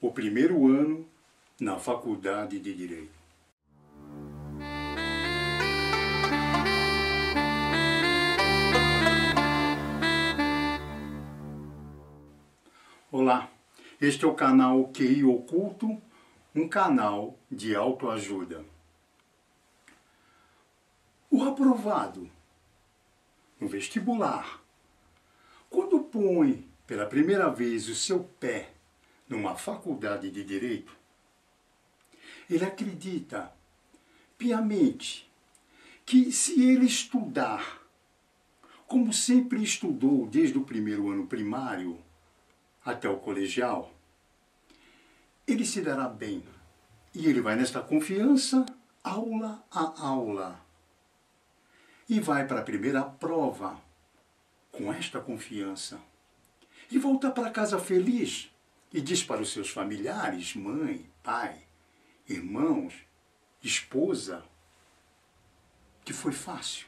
o primeiro ano na Faculdade de Direito. Olá, este é o canal QI Oculto, um canal de autoajuda. O aprovado no vestibular, quando põe pela primeira vez o seu pé numa faculdade de direito, ele acredita piamente que se ele estudar como sempre estudou desde o primeiro ano primário até o colegial, ele se dará bem. E ele vai nesta confiança, aula a aula. E vai para a primeira prova com esta confiança. E volta para casa feliz e diz para os seus familiares, mãe, pai, irmãos, esposa, que foi fácil.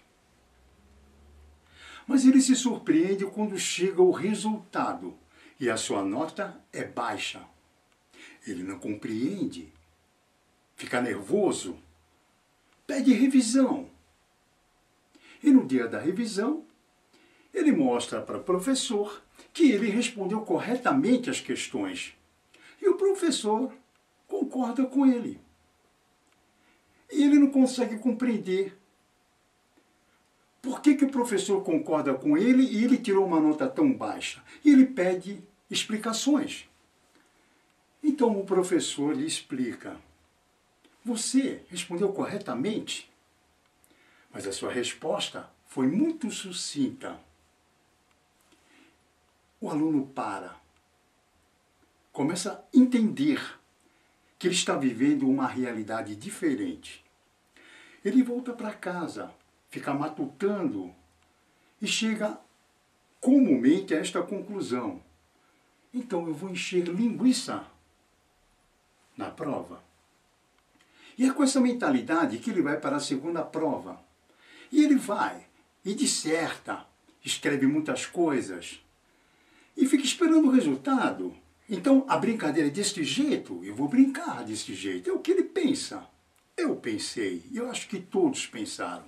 Mas ele se surpreende quando chega o resultado e a sua nota é baixa. Ele não compreende, fica nervoso, pede revisão. E no dia da revisão, ele mostra para o professor que ele respondeu corretamente as questões. E o professor concorda com ele. E ele não consegue compreender por que o professor concorda com ele e ele tirou uma nota tão baixa. E ele pede explicações. Então o professor lhe explica. Você respondeu corretamente, mas a sua resposta foi muito sucinta. O aluno para, começa a entender que ele está vivendo uma realidade diferente. Ele volta para casa, fica matutando e chega comumente a esta conclusão. Então eu vou encher linguiça na prova. E é com essa mentalidade que ele vai para a segunda prova. E ele vai e disserta, escreve muitas coisas e fica esperando o resultado. Então a brincadeira é deste jeito, eu vou brincar deste jeito. É o que ele pensa. Eu pensei, eu acho que todos pensaram.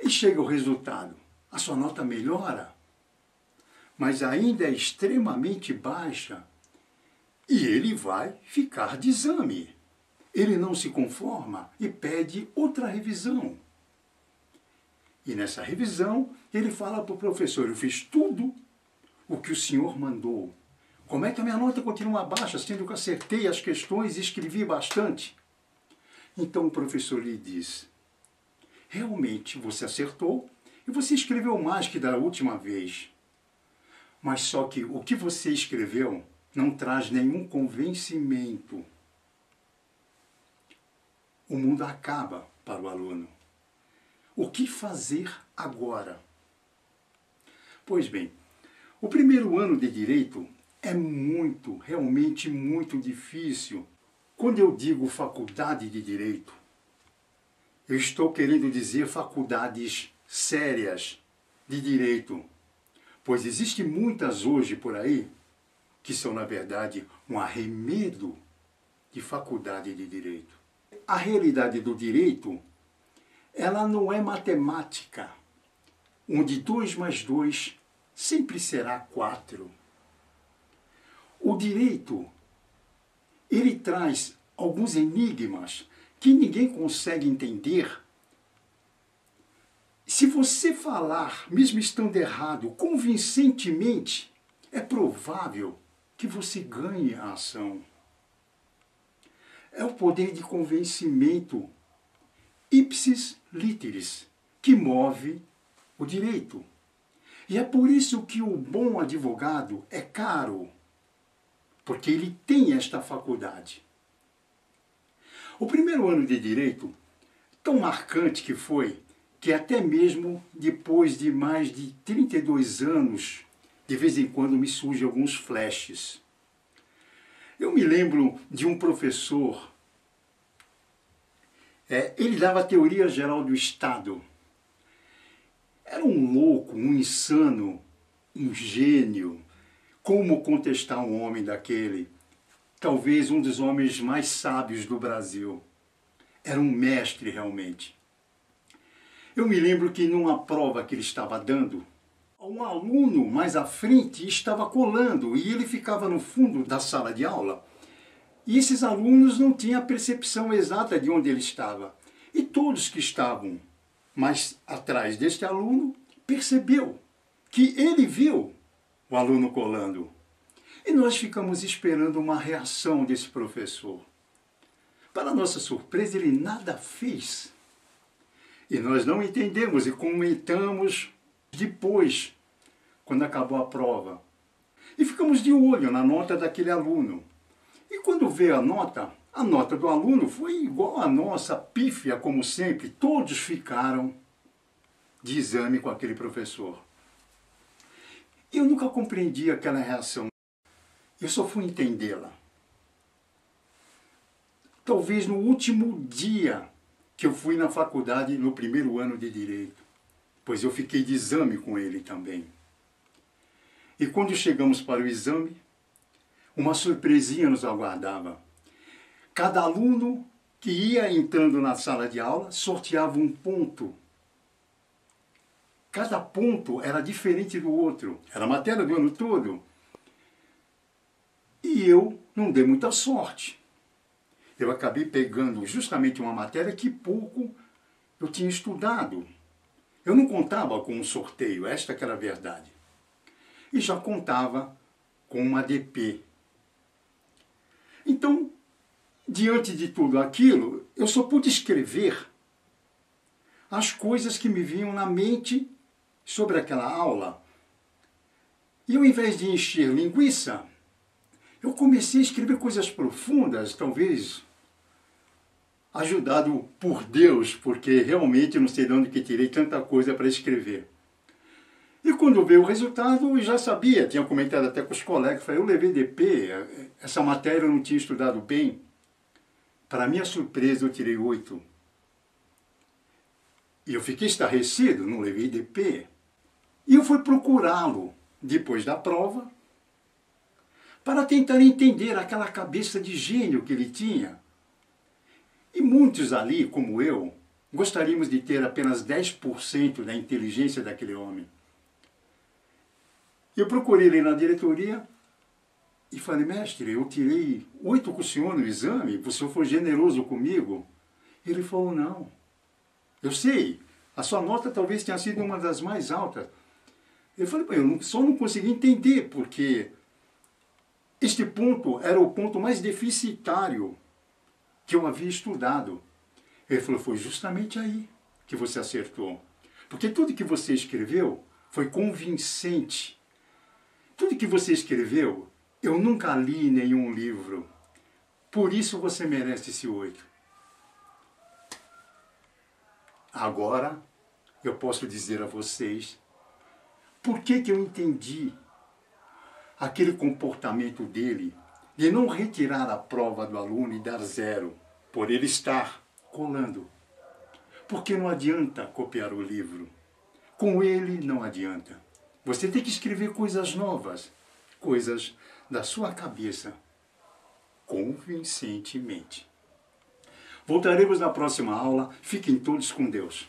E chega o resultado. A sua nota melhora, mas ainda é extremamente baixa. E ele vai ficar de exame. Ele não se conforma e pede outra revisão. E nessa revisão, ele fala para o professor, eu fiz tudo o que o senhor mandou. Como é que a minha nota continua baixa, sendo que eu acertei as questões e escrevi bastante? Então o professor lhe diz, realmente você acertou e você escreveu mais que da última vez. Mas só que o que você escreveu não traz nenhum convencimento. O mundo acaba para o aluno. O que fazer agora? Pois bem, o primeiro ano de Direito é realmente muito difícil. Quando eu digo faculdade de Direito, eu estou querendo dizer faculdades sérias de Direito, pois existem muitas hoje por aí que são, na verdade, um arremedo de faculdade de Direito. A realidade do direito, ela não é matemática, onde 2 mais 2 sempre será 4. O direito, ele traz alguns enigmas que ninguém consegue entender. Se você falar, mesmo estando errado, convincentemente, é provável que você ganhe a ação. É o poder de convencimento, ipsis literis, que move o direito. E é por isso que o bom advogado é caro, porque ele tem esta faculdade. O primeiro ano de Direito, tão marcante que foi, que até mesmo depois de mais de 32 anos, de vez em quando me surgem alguns flashes. Eu me lembro de um professor, ele dava a teoria geral do Estado. Era um louco, um insano, um gênio, Como contestar um homem daquele? Talvez um dos homens mais sábios do Brasil. Era um mestre realmente. Eu me lembro que numa prova que ele estava dando, um aluno mais à frente estava colando e ele ficava no fundo da sala de aula. E esses alunos não tinham a percepção exata de onde ele estava. E todos que estavam mais atrás deste aluno percebeu que ele viu o aluno colando. E nós ficamos esperando uma reação desse professor. Para nossa surpresa, ele nada fez. E nós não entendemos e comentamos depois, quando acabou a prova. E ficamos de olho na nota daquele aluno. E quando veio a nota do aluno foi igual à nossa, pífia como sempre. Todos ficaram de exame com aquele professor. Eu nunca compreendi aquela reação. Eu só fui entendê-la. Talvez no último dia que eu fui na faculdade, no primeiro ano de Direito, pois eu fiquei de exame com ele também. E quando chegamos para o exame, uma surpresinha nos aguardava. Cada aluno que ia entrando na sala de aula sorteava um ponto. Cada ponto era diferente do outro. Era a matéria do ano todo. E eu não dei muita sorte. Eu acabei pegando justamente uma matéria que pouco eu tinha estudado. Eu não contava com um sorteio, esta que era a verdade. E já contava com uma DP. Então, diante de tudo aquilo, eu só pude escrever as coisas que me vinham na mente sobre aquela aula. E ao invés de encher linguiça, eu comecei a escrever coisas profundas, talvez ajudado por Deus, porque realmente eu não sei de onde que tirei tanta coisa para escrever. E quando veio o resultado, eu já sabia, tinha comentado até com os colegas, falei, eu levei DP, essa matéria eu não tinha estudado bem. Para minha surpresa, eu tirei 8. E eu fiquei estarrecido, não levei DP. E eu fui procurá-lo depois da prova, para tentar entender aquela cabeça de gênio que ele tinha. E muitos ali, como eu, gostaríamos de ter apenas 10% da inteligência daquele homem. Eu procurei ele na diretoria e falei, mestre, eu tirei 8 com o senhor no exame, o senhor foi generoso comigo. Ele falou, não, eu sei, a sua nota talvez tenha sido uma das mais altas. Eu falei, eu só não consegui entender, porque este ponto era o ponto mais deficitário que eu havia estudado. Ele falou, foi justamente aí que você acertou. Porque tudo que você escreveu foi convincente. Tudo que você escreveu, eu nunca li em nenhum livro. Por isso você merece esse 8. Agora, eu posso dizer a vocês por que eu entendi aquele comportamento dele de não retirar a prova do aluno e dar 0, por ele estar colando. Porque não adianta copiar o livro. Com ele não adianta. Você tem que escrever coisas novas, coisas da sua cabeça, convincentemente. Voltaremos na próxima aula. Fiquem todos com Deus.